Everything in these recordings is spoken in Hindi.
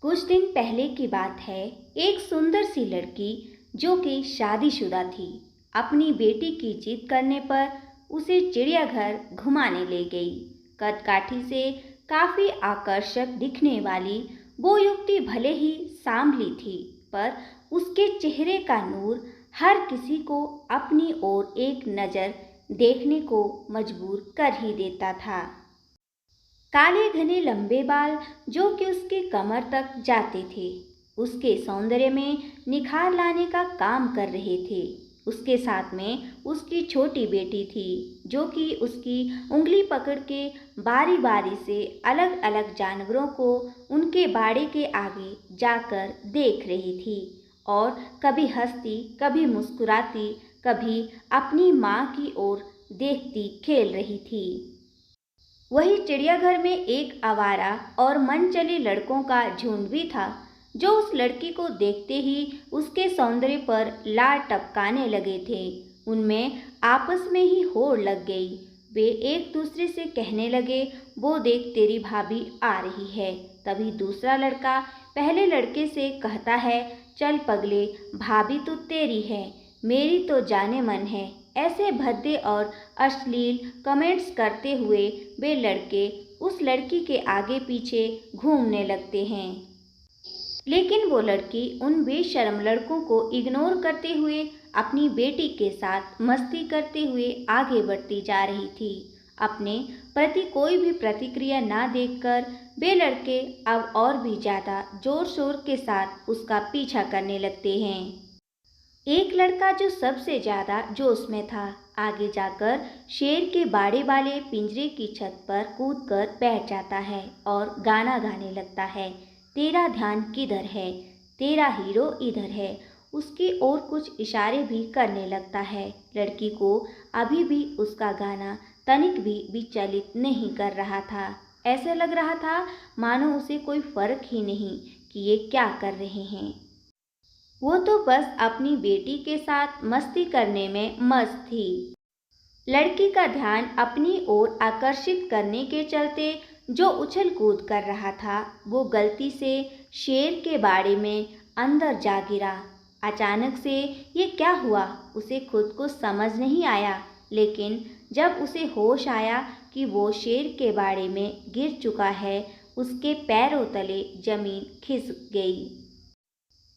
कुछ दिन पहले की बात है। एक सुंदर सी लड़की जो कि शादीशुदा थी, अपनी बेटी की जिद करने पर उसे चिड़ियाघर घुमाने ले गई। कदकाठी से काफी आकर्षक दिखने वाली वो युवती भले ही सांवली थी, पर उसके चेहरे का नूर हर किसी को अपनी ओर एक नज़र देखने को मजबूर कर ही देता था। काले घने लंबे बाल जो कि उसकी कमर तक जाते थे, उसके सौंदर्य में निखार लाने का काम कर रहे थे। उसके साथ में उसकी छोटी बेटी थी जो कि उसकी उंगली पकड़ के बारी बारी से अलग अलग जानवरों को उनके बाड़े के आगे जाकर देख रही थी और कभी हंसती, कभी मुस्कुराती, कभी अपनी माँ की ओर देखती खेल रही थी। वही चिड़ियाघर में एक आवारा और मनचले लड़कों का झुंड भी था जो उस लड़की को देखते ही उसके सौंदर्य पर लार टपकाने लगे थे। उनमें आपस में ही होड़ लग गई। वे एक दूसरे से कहने लगे, वो देख तेरी भाभी आ रही है। तभी दूसरा लड़का पहले लड़के से कहता है, चल पगले, भाभी तो तेरी है, मेरी तो जाने मन है। ऐसे भद्दे और अश्लील कमेंट्स करते हुए वे लड़के उस लड़की के आगे पीछे घूमने लगते हैं। लेकिन वो लड़की उन बेशर्म लड़कों को इग्नोर करते हुए अपनी बेटी के साथ मस्ती करते हुए आगे बढ़ती जा रही थी। अपने प्रति कोई भी प्रतिक्रिया ना देखकर वे लड़के अब और भी ज़्यादा जोर शोर के साथ उसका पीछा करने लगते हैं। एक लड़का जो सबसे ज़्यादा जोश में था, आगे जाकर शेर के बाड़े वाले पिंजरे की छत पर कूदकर बैठ जाता है और गाना गाने लगता है, तेरा ध्यान किधर है, तेरा हीरो इधर है। उसकी ओर कुछ इशारे भी करने लगता है। लड़की को अभी भी उसका गाना तनिक भी विचलित नहीं कर रहा था। ऐसे लग रहा था मानो उसे कोई फर्क ही नहीं कि ये क्या कर रहे हैं। वो तो बस अपनी बेटी के साथ मस्ती करने में मस्त थी। लड़की का ध्यान अपनी ओर आकर्षित करने के चलते जो उछल कूद कर रहा था, वो गलती से शेर के बाड़े में अंदर जा गिरा। अचानक से ये क्या हुआ, उसे खुद को समझ नहीं आया। लेकिन जब उसे होश आया कि वो शेर के बाड़े में गिर चुका है, उसके पैरों तले जमीन खिसक गई।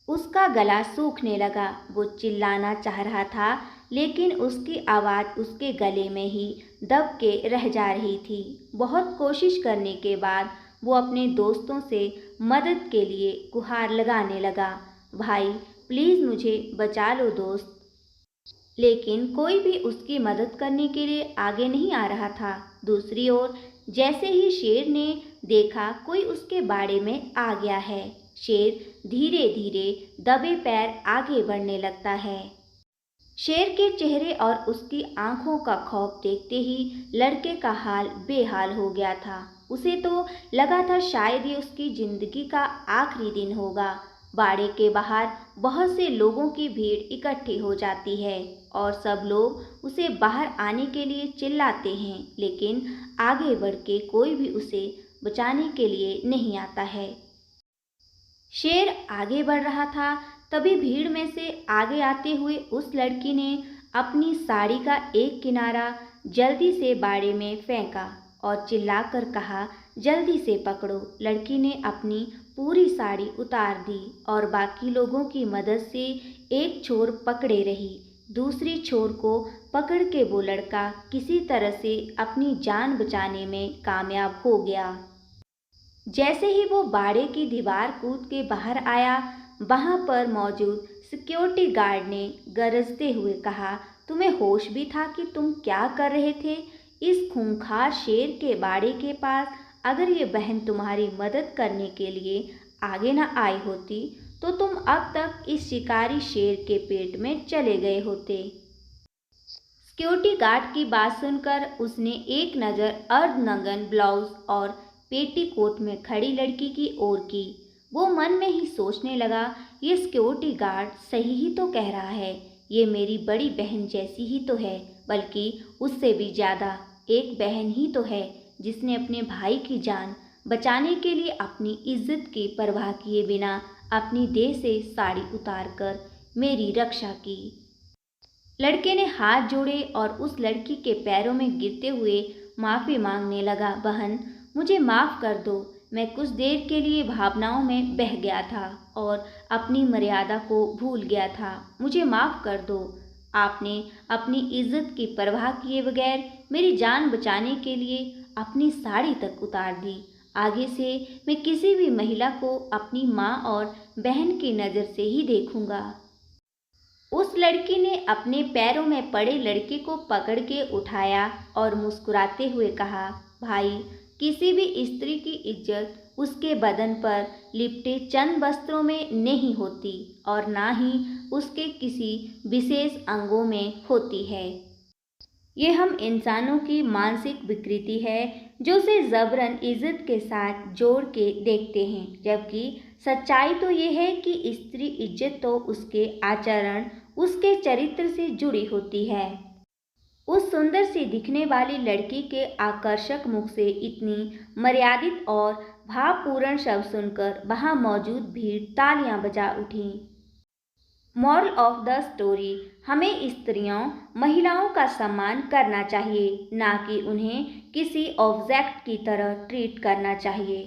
उसका गला सूखने लगा। वो चिल्लाना चाह रहा था, लेकिन उसकी आवाज़ उसके गले में ही दब के रह जा रही थी। बहुत कोशिश करने के बाद वो अपने दोस्तों से मदद के लिए गुहार लगाने लगा, भाई प्लीज़ मुझे बचा लो दोस्त। लेकिन कोई भी उसकी मदद करने के लिए आगे नहीं आ रहा था। दूसरी ओर जैसे ही शेर ने देखा कोई उसके बाड़े में आ गया है, शेर धीरे धीरे दबे पैर आगे बढ़ने लगता है। शेर के चेहरे और उसकी आंखों का खौफ देखते ही लड़के का हाल बेहाल हो गया था। उसे तो लगा था शायद ये उसकी जिंदगी का आखिरी दिन होगा। बाड़े के बाहर बहुत से लोगों की भीड़ इकट्ठी हो जाती है और सब लोग उसे बाहर आने के लिए चिल्लाते हैं, लेकिन आगे बढ़ के कोई भी उसे बचाने के लिए नहीं आता है। शेर आगे बढ़ रहा था, तभी भीड़ में से आगे आते हुए उस लड़की ने अपनी साड़ी का एक किनारा जल्दी से बाड़े में फेंका और चिल्लाकर कहा, जल्दी से पकड़ो। लड़की ने अपनी पूरी साड़ी उतार दी और बाकी लोगों की मदद से एक छोर पकड़े रही। दूसरी छोर को पकड़ के वो लड़का किसी तरह से अपनी जान बचाने में कामयाब हो गया। जैसे ही वो बाड़े की दीवार कूद के बाहर आया, वहां पर मौजूद सिक्योरिटी गार्ड ने गरजते हुए कहा, तुम्हें होश भी था कि तुम क्या कर रहे थे इस खूंखार शेर के बाड़े के पास? अगर ये बहन तुम्हारी मदद करने के लिए आगे ना आई होती तो तुम अब तक इस शिकारी शेर के पेट में चले गए होते। सिक्योरिटी गार्ड की बात सुनकर उसने एक नज़र अर्धनग्न ब्लाउज और पेटीकोट में खड़ी लड़की की ओर की। वो मन में ही सोचने लगा, ये सिक्योरिटी गार्ड सही ही तो कह रहा है, ये मेरी बड़ी बहन जैसी ही तो है, बल्कि उससे भी ज़्यादा। एक बहन ही तो है जिसने अपने भाई की जान बचाने के लिए अपनी इज्जत की परवाह किए बिना अपनी देह से साड़ी उतारकर मेरी रक्षा की। लड़के ने हाथ जोड़े और उस लड़की के पैरों में गिरते हुए माफ़ी मांगने लगा। बहन, मुझे माफ़ कर दो। मैं कुछ देर के लिए भावनाओं में बह गया था और अपनी मर्यादा को भूल गया था। मुझे माफ़ कर दो। आपने अपनी इज्जत की परवाह किए बगैर मेरी जान बचाने के लिए अपनी साड़ी तक उतार दी। आगे से मैं किसी भी महिला को अपनी माँ और बहन की नज़र से ही देखूंगा। उस लड़की ने अपने पैरों में पड़े लड़के को पकड़ के उठाया और मुस्कुराते हुए कहा, भाई, किसी भी स्त्री की इज्जत उसके बदन पर लिपटे चंद वस्त्रों में नहीं होती और ना ही उसके किसी विशेष अंगों में होती है। ये हम इंसानों की मानसिक विकृति है जो उसे जबरन इज्जत के साथ जोड़ के देखते हैं, जबकि सच्चाई तो ये है कि स्त्री इज्जत तो उसके आचरण, उसके चरित्र से जुड़ी होती है। उस सुंदर सी दिखने वाली लड़की के आकर्षक मुख से इतनी मर्यादित और भावपूर्ण शब्द सुनकर वहां मौजूद भीड़ तालियां बजा उठी। मॉरल ऑफ द स्टोरी, हमें स्त्रियों, महिलाओं का सम्मान करना चाहिए, ना कि उन्हें किसी ऑब्जेक्ट की तरह ट्रीट करना चाहिए।